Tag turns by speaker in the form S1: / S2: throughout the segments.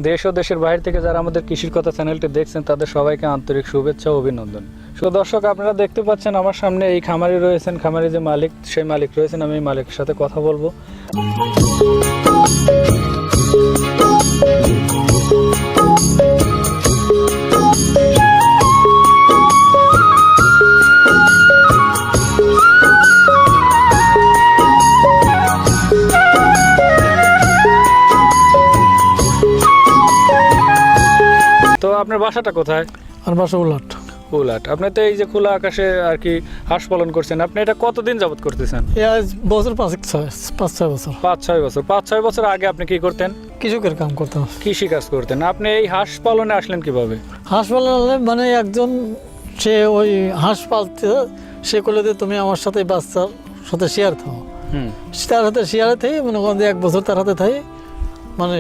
S1: দেশ ও দেশের বাইরে থেকে যারা আমাদের কৃষির কথা চ্যানেলটি দেখছেন তাদের সবাইকে আন্তরিক শুভেচ্ছা ও অভিনন্দন। দর্শক, আপনারা দেখতে পাচ্ছেন আমার সামনে এই খামারি রয়েছেন, খামারি যে মালিক সেই মালিক রয়েছেন। আমি মালিকের সাথে কথা বলবো। তো আপনার বাসাটা কোথায়?
S2: আর বাসা উলাট।
S1: উলাট। আপনি তো এই যে খোলা আকাশে আর কি হাঁস পালন করছেন, আপনি এটা কতদিন যাবত করতেছেন?
S2: বছর 5-6 বছর।
S1: 5-6 বছর। 5-6 বছর আগে আপনি কি করতেন?
S2: কৃষকের কাম করতাম।
S1: কৃষি কাজ করতেন। আপনি এই হাঁস পালনে আসলেন কিভাবে?
S2: হাঁস পালনে মানে একজন সে ওই হাঁস পালতে, সে করলে যে তুমি আমার সাথে বাচ্চার সাথে শেয়ার থাও, তার হাতে শেয়ারে থাই, মনে করেন যে 1 বছর তার হাতে থাই। মানে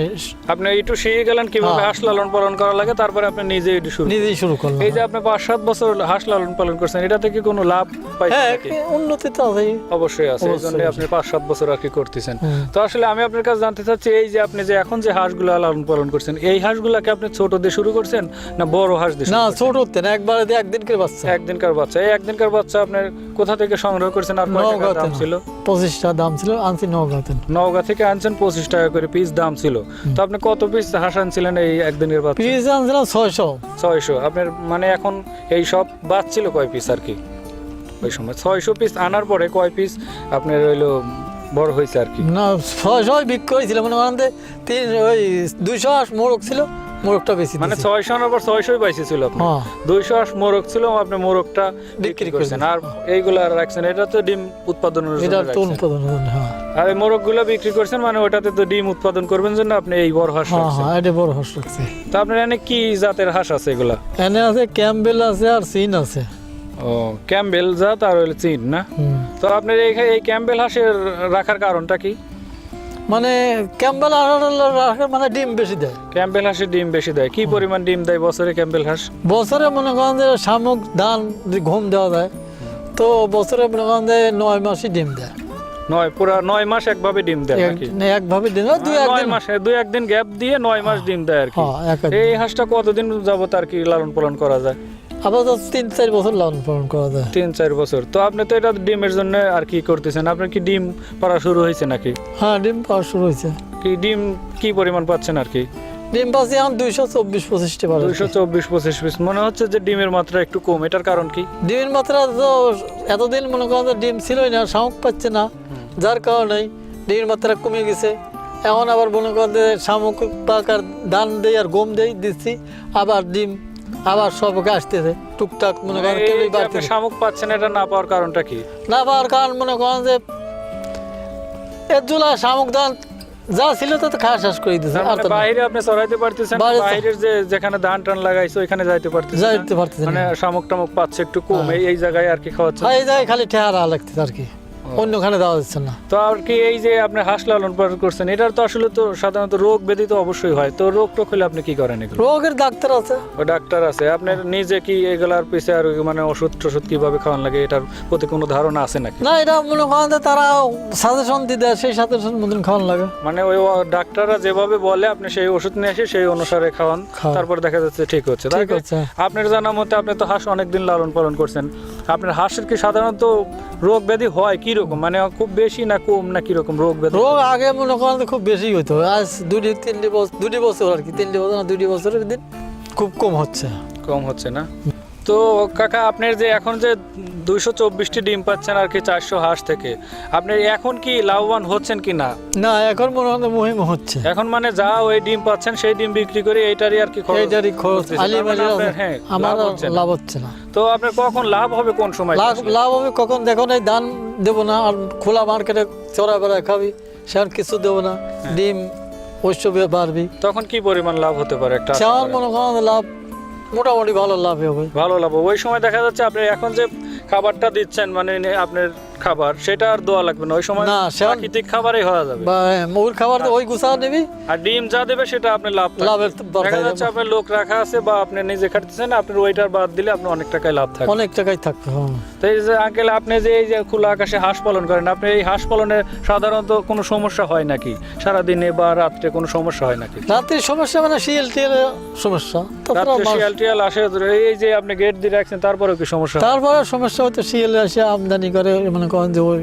S1: আপনি একটু শিখে গেলেন কিভাবে হাঁস লালন পালন করা লাগে, তারপরে আপনি নিজেই
S2: শুরু করলাম।
S1: এই যে আপনি 5-7 বছর হাঁস লালন পালন করছেন, এটা থেকে কোনো লাভ পাইছেন নাকি?
S2: উন্নতি তো আছে,
S1: অবশ্যই আছে, এই জন্য আপনি 5-7 বছর আর কি করতেছেন। তো আসলে আমি আপনার কাছে জানতে চাচ্ছি, এই যে আপনি যে এখন যে হাঁসগুলো লালন পালন করছেন, এই হাঁসগুলাকে আপনি ছোট দিয়ে শুরু করছেন না বড় হাঁস দিয়ে?
S2: না, ছোট হতেন একবারে, একদিনকার বাচ্চা।
S1: একদিনকার বাচ্চা। এই একদিনকার বাচ্চা আপনার কোথা থেকে সংগ্রহ করছেন আর কত টাকা দাম ছিল?
S2: 25 টাকা দাম ছিল, আনছি নওগাঁতে।
S1: নওগাঁ থেকে আনছেন, 25 টাকা করে পিস দাম ছিল। তো আপনি কত পিস হাঁস আনছিলেন এই একদিনের বাচ্চা?
S2: পিস আনছিলাম 600।
S1: আপনার মানে এখন এই সব বাদ ছিল কয় পিস আর কি ওই সময়? 600 পিস আনার পরে কয় পিস আপনার রইলো বড় হয়েছে আর কি?
S2: না, 600 বিক্রি হয়েছিল, মানে আমাদের 200 হাঁস মোরগ ছিল, মোরগটা বেশি,
S1: মানে 600 আনার পর 600ই পাইছে ছিল আপনি। 200 হাঁস মোরগ ছিল, আপনি মোরগটা বিক্রি করছেন আর এইগুলা রাখছেন। এটা তো ডিম উৎপাদনের জন্য রাখছেন। আর এই মোরগগুলো বিক্রি করছেন, মানে ওটাতে তো ডিম উৎপাদন করবেন জন্য আপনি এই বড় হাঁস রাখছেন।
S2: হ্যাঁ, এটা বড় হাঁস রাখছে।
S1: তো আপনার এখানে কি জাতের হাঁস আছে এগুলা?
S2: এনে আছে ক্যাম্বেল আছে আর চীন আছে।
S1: ও, ক্যাম্বেল জাত আর হলো চীন না? তো আপনার এই ক্যাম্বেল হাঁসের রাখার কারণটা কি?
S2: মানে ক্যাম্বেল হাঁস মানে ডিম বেশি দেয়।
S1: ক্যাম্বেল হাঁসের ডিম বেশি দেয়। কি পরিমাণ ডিম দেয় বছরে ক্যাম্বেল হাঁস?
S2: বছরে মনে করেন যে শামুক ধান ঘুম দেওয়া যায়, তো বছরে মনে করেন যে 9 মাসই ডিম দেয়।
S1: পুরা 9 মাস একভাবে ডিম দেয় নাকি?
S2: একভাবে ডিম,
S1: 2-1 মাসে 2-1 দিন গ্যাপ দিয়ে 9 মাস ডিম দেয় আর কি। এই হাঁসটা কতদিন যাবত আর কি লালন পালন করা যায়?
S2: আবার 3-4 বছর লালন পালন করা যায়।
S1: 3-4 বছর। তো আপনি তো এটা ডিমের জন্য আর কি করতেছেন? আপনার কি ডিম পাড়া শুরু হয়েছে নাকি?
S2: হ্যাঁ, ডিম পাওয়া শুরু হয়েছে।
S1: কি ডিম কি পরিমাণ পাচ্ছেন আর কি?
S2: ডিম পাচ্ছি এখন 224-25টা।
S1: 224-25 পিস। মনে হচ্ছে যে ডিমের মাত্রা একটু কম, এটার কারণ কি?
S2: ডিমের মাত্রা তো এতদিন মনে করেন যে ডিম ছিলই না, শামুক পাচ্ছে না, যার কারণে ডিমের মাত্রা কমে গেছে। এখন আবার মনে করেন যে শামুক পাকার ধান দেই আর গম দিচ্ছি, আবার ডিম আবার সবকে আসতেছে টুকটাক। মনে করেন
S1: শামুক পাচ্ছেন, এটা না পাওয়ার কারণটা কি?
S2: না পাওয়ার কারণ মনে করেন যে এর জুলা শামুক ধান যা ছিল তো খাওয়া শেষ করে দিতেছে।
S1: বাইরে আপনি চড়াইতে পারতেছেন, বাইরের যে যেখানে ধান টান লাগাইছে ওইখানে যাইতে পারতেছেন, মানে শামুক টামুক পাচ্ছে একটু কম, এই জায়গায় আর কি খাওয়াচ্ছে।
S2: এই জায়গায় খালি ঠেহারা লাগতেছে আর কি, অন্যখানে দেওয়া যাচ্ছে না।
S1: তো আর কি এই যে আপনি হাঁস লালন পালন করছেন, এটার তো আসলে তো সাধারণত রোগ ব্যাধি তো অবশ্যই হয়। তো রোগ টোক হলে আপনি কি করেন?
S2: রোগের ডাক্তার আছে।
S1: ও, ডাক্তার আছে। আপনার নিজে কি এগুলার পিছে আর মানে ওষুধ টষুধ কিভাবে খাওয়ান লাগে এটার প্রতি কোনো ধারণা আছে নাকি?
S2: না, এটা মনে করেন যে তারা সাজেশন দিয়ে দেয়, সেই সাজেশন মতন খাওয়ান লাগে।
S1: মানে ওই ডাক্তাররা যেভাবে বলে আপনি সেই ওষুধ নিয়ে এসে সেই অনুসারে খাওয়ান, তারপর দেখা যাচ্ছে ঠিক হচ্ছে। আপনার জানা মতে আপনি তো হাঁস অনেকদিন লালন পালন করছেন, আপনার হাঁসের কি সাধারণত রোগ ব্যাধি হয় কি রকম? মানে খুব বেশি না কম না কি রকম রোগ ব্যাধি?
S2: রোগ আগে মনে করেন খুব বেশি হইতো, আজ 2-3 বছর আর কি, 3 বছর না 2 বছরের দিন খুব কম হচ্ছে
S1: না? তো কাকা, আপনার যে এখন যে 224টি ডিম পাচ্ছেন আর কি 400 হাঁস থেকে, আপনি এখন কি লাভবান হচ্ছেন কি না?
S2: না, এখন মনে হয় মুহিম হচ্ছে।
S1: এখন মানে যা ওই ডিম পাচ্ছেন সেই ডিম বিক্রি করে এইটারই আর কি খরচ।
S2: হ্যাঁ, আমার লাভ হচ্ছে না।
S1: তো আপনার কখন লাভ হবে, কোন সময়
S2: লাভ হবে? কখন দেখো না, ধান দেবো না আর খোলা মার্কেটে চড়া বেড়ায় খাবি, সেখানে কিছু দেবো না, ডিম ওইসব বাড়বি,
S1: তখন কি পরিমাণ লাভ হতে পারে? একটা
S2: মনে করেন লাভ মোটামুটি ভালো লাভ হবে।
S1: ওই সময় দেখা যাচ্ছে আপনি এখন যে খাবারটা দিচ্ছেন, মানে আপনার খাবার সেটা আর দেওয়া লাগবে না, ওই সময়
S2: না,
S1: প্রাকৃতিক খাবারই হয়ে যাবে।
S2: ওর খাবার তো ওই গুছা নিবি,
S1: আর ডিম যা দেবে সেটা আপনি
S2: লাভের
S1: দেখা যাচ্ছে আপনার লোক রাখা আছে বা আপনি নিজে খাটতেছেন, আপনার ওইটার বাদ দিলে আপনি অনেক টাকায় লাভ থাকবে,
S2: অনেক টাকাই থাকবে।
S1: তো এই যে আঙ্কেল আপনি যে এই যে খোলা আকাশে হাঁস পালন করেন, আপনি এই হাঁস পালনে সাধারণত কোনো সমস্যা হয় নাকি, সারাদিনে বা রাত্রে কোনো সমস্যা হয় নাকি?
S2: রাত্রির সমস্যা মানে শিয়াল টিয়ালের সমস্যা,
S1: রাত্রে শিয়াল টিয়াল আসে, এই যে আপনি গেট দিয়ে রাখছেন তারপরেও কি সমস্যা?
S2: তারপরে সমস্যা হয়তো শিয়াল আসে আমদানি করে, মনে করেন যে ওই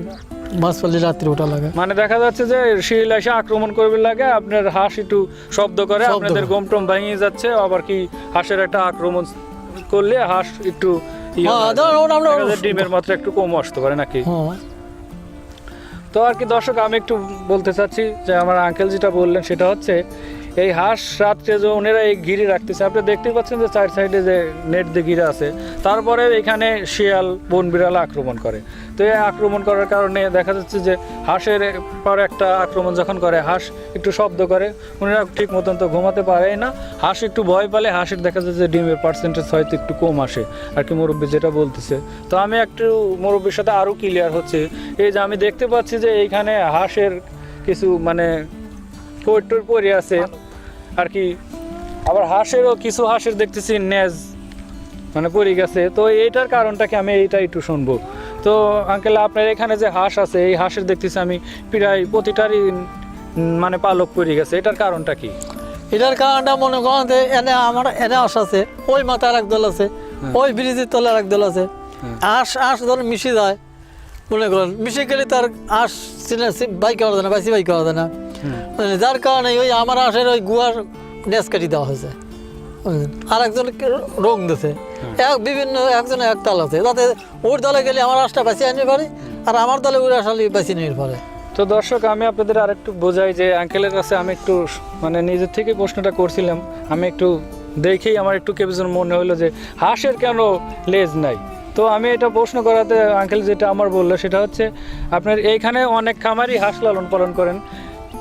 S2: মাছ পালি রাত্রি ওটা লাগে,
S1: মানে দেখা যাচ্ছে যে শিয়াল এসে আক্রমণ করবে লাগে, আপনার হাঁস একটু শব্দ করে, আপনাদের গম টম ভেঙে যাচ্ছে, আবার কি হাঁসের একটা আক্রমণ করলে হাঁস একটু ডিমের মাত্রা একটু কম আসতে পারে নাকি? তো আর কি দর্শক, আমি একটু বলতে চাচ্ছি যে আমার আঙ্কেল যেটা বললেন সেটা হচ্ছে এই হাঁস রাত্রে যে ওনারা এই ঘিরে রাখতেছে, আপনি দেখতে পাচ্ছেন যে চার সাইডে যে নেট দিয়ে ঘিরে আছে, তারপরে এখানে শিয়াল বন বিড়াল আক্রমণ করে। তো এই আক্রমণ করার কারণে দেখা যাচ্ছে যে হাঁসের পর একটা আক্রমণ যখন করে হাঁস একটু শব্দ করে, ওনারা ঠিক মতন তো ঘুমাতে পারে না, হাঁস একটু ভয় পেলে হাঁসের দেখা যাচ্ছে যে ডিমের পার্সেন্টেজ হয়তো একটু কম আসে আর কি, মুরব্বী যেটা বলতেছে। তো আমি একটু মুরব্বীর সাথে আরও ক্লিয়ার হচ্ছে, এই যে আমি দেখতে পাচ্ছি যে এইখানে হাঁসের কিছু মানে কোটর পরে আছে আর কি, আবার হাঁসেরও কিছু হাঁসের দেখতেছি নেজ মানে পড়ে গেছে। তো এইটার কারণটা কি, আমি এইটা একটু শুনবো। তো আঙ্কেল আপনার এখানে যে হাঁস আছে, এই হাঁসের দেখতেছি আমি প্রায় প্রতিটারই মানে পালক পড়ে গেছে, এটার কারণটা কি?
S2: এটার কারণটা মনে করেন যে এনে হাঁস আছে, ওই মাথায় এক দল আছে, ওই ব্রিজের তলে এক দল আছে, হাঁস ধর মিশে যায়, মনে করেন মিশে গেলে তার হাঁস বাই করা যায় না, বাই করা যায় না, যার কারণে ওই আমার হাঁসের ওই গুয়ার নেস কাটি দেওয়া হয়েছে, আর একজনকে রং দিয়েছে, বিভিন্ন একজনে এক তাল আছে, যাতে ওর দলে গেলে আমার হাঁসটা বাঁচিয়ে আনতে পারে, আর আমার দলে ওর আসলে বাঁচিয়ে নিতে পারে।
S1: তো দর্শক, আমি আপনাদের আরেকটু বোঝাই যে আঙ্কেলের কাছে আমি একটু মানে নিজের থেকে প্রশ্নটা করছিলাম, আমি একটু দেখেই আমার একটু কেবজন মনে হলো যে হাঁসের কেন লেজ নাই। তো আমি এটা প্রশ্ন করাতে আঙ্কেল যেটা আমার বললো সেটা হচ্ছে, আপনার এইখানে অনেক খামারই হাঁস লালন পালন করেন,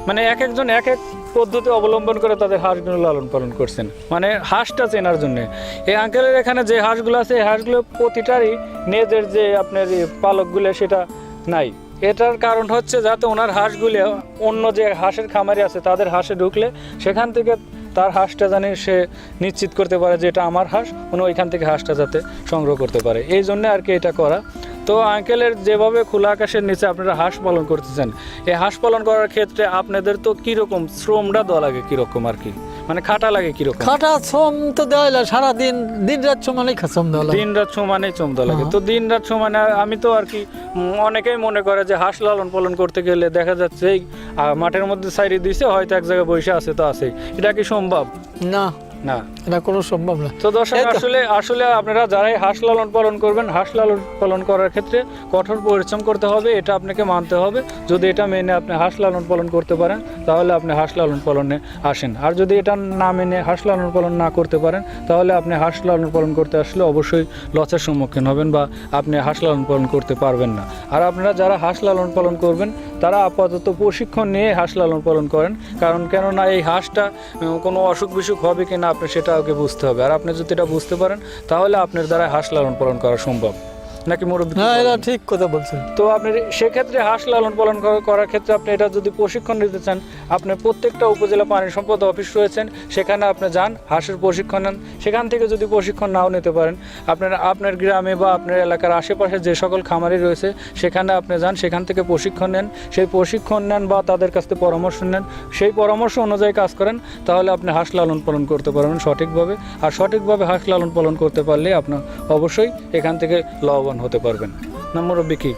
S1: মানে এক একজন এক এক পদ্ধতি অবলম্বন করে তাদের হাঁসগুলো লালন পালন করছেন, মানে হাঁসটা চেনার জন্য। এই আঙ্কেলের এখানে যে হাঁসগুলো আছে, এই হাঁসগুলো প্রতিটারই নেজের যে আপনার পালকগুলো সেটা নাই। এটার কারণ হচ্ছে যাতে ওনার হাঁসগুলো অন্য যে হাঁসের খামারি আছে তাদের হাঁসে ঢুকলে সেখান থেকে তার হাঁসটা জানি সে নিশ্চিত করতে পারে যে এটা আমার হাঁস, উনি ওইখান থেকে হাঁসটা যাতে সংগ্রহ করতে পারে, এই জন্য আর কি এটা করা। তো আঙ্কেলের যেভাবে খোলা আকাশের নিচে আপনারা হাঁস পালন করতেছেন, এই হাঁস পালন করার ক্ষেত্রে আপনাদের তো কীরকম শ্রমটা দেওয়া লাগে, কীরকম আর কি, মানে খাটা লাগে কীরকম?
S2: খাটা শ্রম তো দেওয়া লাগে সারাদিন, দিন রাত সমানেই শ্রম দেওয়া লাগে,
S1: দিন রাত সমানেই শ্রম দেওয়া লাগে। তো দিন রাত সমানে আমি তো আর কি অনেকেই মনে করে যে হাঁস লালন পালন করতে গেলে দেখা যাচ্ছে এই মাঠের মধ্যে সাইডে দিছে, হয়তো এক জায়গায় বসে আছে তো আছে, এটা কি সম্ভব?
S2: না
S1: না,
S2: এটা কোনো সম্ভব না।
S1: তো দর্শক, আসলে আপনারা যারাই হাঁস লালন পালন করবেন, হাঁস লালন পালন করার ক্ষেত্রে কঠোর পরিশ্রম করতে হবে, এটা আপনাকে মানতে হবে। যদি এটা মেনে আপনি হাঁস লালন পালন করতে পারেন তাহলে আপনি হাঁস লালন পালনে আসেন, আর যদি এটা না মেনে হাঁস লালন পালন না করতে পারেন তাহলে আপনি হাঁস লালন পালন করতে আসলে অবশ্যই লসের সম্মুখীন হবেন বা আপনি হাঁস লালন পালন করতে পারবেন না। আর আপনারা যারা হাঁস লালন পালন করবেন তারা আপাতত প্রশিক্ষণ নিয়ে হাঁস লালন পালন করেন, কারণ কেননা এই হাঁসটা কোনো অসুখ বিসুখ হবে কিনা আপনি সেটা আগে বুঝতে হবে, আর আপনি যদি এটা বুঝতে পারেন তাহলে আপনার দ্বারা হাঁস লালন পালন করা সম্ভব নাকি মুরব্বী?
S2: হ্যাঁ, এটা ঠিক কথা বলছেন।
S1: তো আপনি সেক্ষেত্রে হাঁস লালন পালন করার ক্ষেত্রে আপনি এটা যদি প্রশিক্ষণ নিতে চান, আপনি প্রত্যেকটা উপজেলা পানি সম্পদ অফিস রয়েছেন, সেখানে আপনি যান, হাঁসের প্রশিক্ষণ নেন। সেখান থেকে যদি প্রশিক্ষণ নাও নিতে পারেন, আপনার গ্রামে বা আপনার এলাকার আশেপাশে যে সকল খামারি রয়েছে সেখানে আপনি যান, সেখান থেকে প্রশিক্ষণ নেন, সেই প্রশিক্ষণ নেন বা তাদের কাছ থেকে পরামর্শ নেন, সেই পরামর্শ অনুযায়ী কাজ করেন, তাহলে আপনি হাঁস লালন পালন করতে পারবেন সঠিকভাবে। আর সঠিকভাবে হাঁস লালন পালন করতে পারলে আপনার অবশ্যই এখান থেকে লাভবান হতে পারবেন না মুরব্বী কি?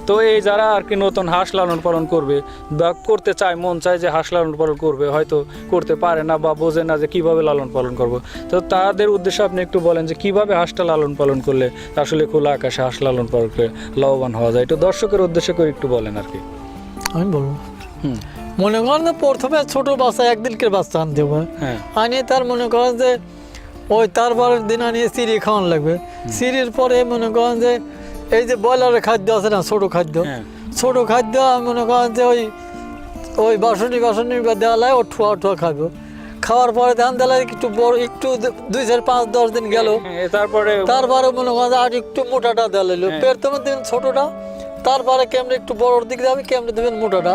S1: তো এই যারা আর কি নতুন হাঁস লালন পালন করবে বা করতে চায়, মন চায় যে হাঁস লালন পালন করবে, হয়তো করতে পারে না বা বোঝে না যে কিভাবে লালন পালন করবো, তো তাদের উদ্দেশ্যে আপনি একটু বলেন যে কিভাবে হাঁসটা লালন পালন করলে আসলে খোলা আকাশে হাঁস লালন পালন করে লাভবান হওয়া যায়, একটু দর্শকের উদ্দেশ্যে করে একটু বলেন আর কি।
S2: আমি বলবো, মনে করেন যে প্রথমে ছোট বাচ্চা একদিনকে বাচ্চা আনতে হবে, আনিয়ে তার মনে করেন যে ওই তারপরের দিন আনিয়ে চিড়ি খাওয়ানো লাগবে, চিড়ির পরে মনে করেন যে এই যে ব্রয়লারের খাদ্য আছে না, ছোটো খাদ্য মনে করেন যে ওই বাসনি দেওয়া লাগে, ও ঠুয়া খাবো, খাওয়ার পরে ধান দেওয়া একটু বড়, একটু 2-5-10 দিন গেল, তারপরে মনে করেন আর একটু মোটাটা দেওয়া লাগলো, প্রথম দিন ছোটোটা, তারপরে কেমনে একটু বড়োর দিকে যাবে, কেমনে দেবেন মোটাটা।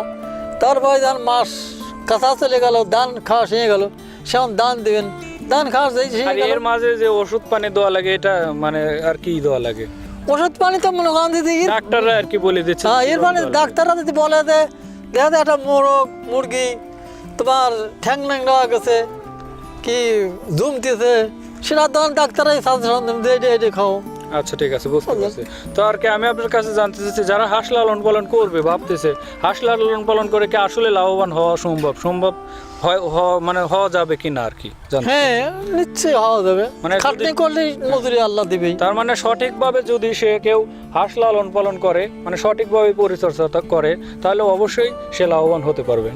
S2: তারপরে যখন মাস কাঁচা চলে গেল, ধান খাওয়া শিখে গেল, সেমন ধান দেবেন, ধান খাওয়া
S1: আর এর মাঝে যে ওষুধ পানি দেওয়া লাগে, এটা মানে আর কি দেওয়া লাগে?
S2: ওষুধ পানি তো মনে করেন দিদি
S1: ডাক্তাররা আর কি বলে দিচ্ছে।
S2: হ্যাঁ, এর মানে ডাক্তাররা যদি বলে যে দেখা যায় একটা মোরগ মুরগি তোমার ঠ্যাং ন্যাং দেওয়া গেছে, কি জুমতেছে, সেটা তখন ডাক্তারাই সাজেশন দেবে যে এটা খাও।
S1: আচ্ছা, ঠিক আছে, বুঝতে পারছি। তো আর কি আমি আপনার কাছে জানতে চাচ্ছি, যারা হাঁস লালন পালন করবে ভাবতেছে, হাঁস লালন পালন করে কি আসলে লাভবান হওয়া সম্ভব মানে হওয়া যাবে কিনা আর কি জানতে।
S2: হ্যাঁ, নিশ্চয়ই হওয়া যাবে,
S1: মানে
S2: খাটনি করলে মজুরি আল্লাহ দিবেই।
S1: তার মানে সঠিকভাবে যদি সে কেউ হাঁস লালন পালন করে, মানে সঠিকভাবে পরিচর্যা করে, তাহলে অবশ্যই সে লাভবান হতে পারবে।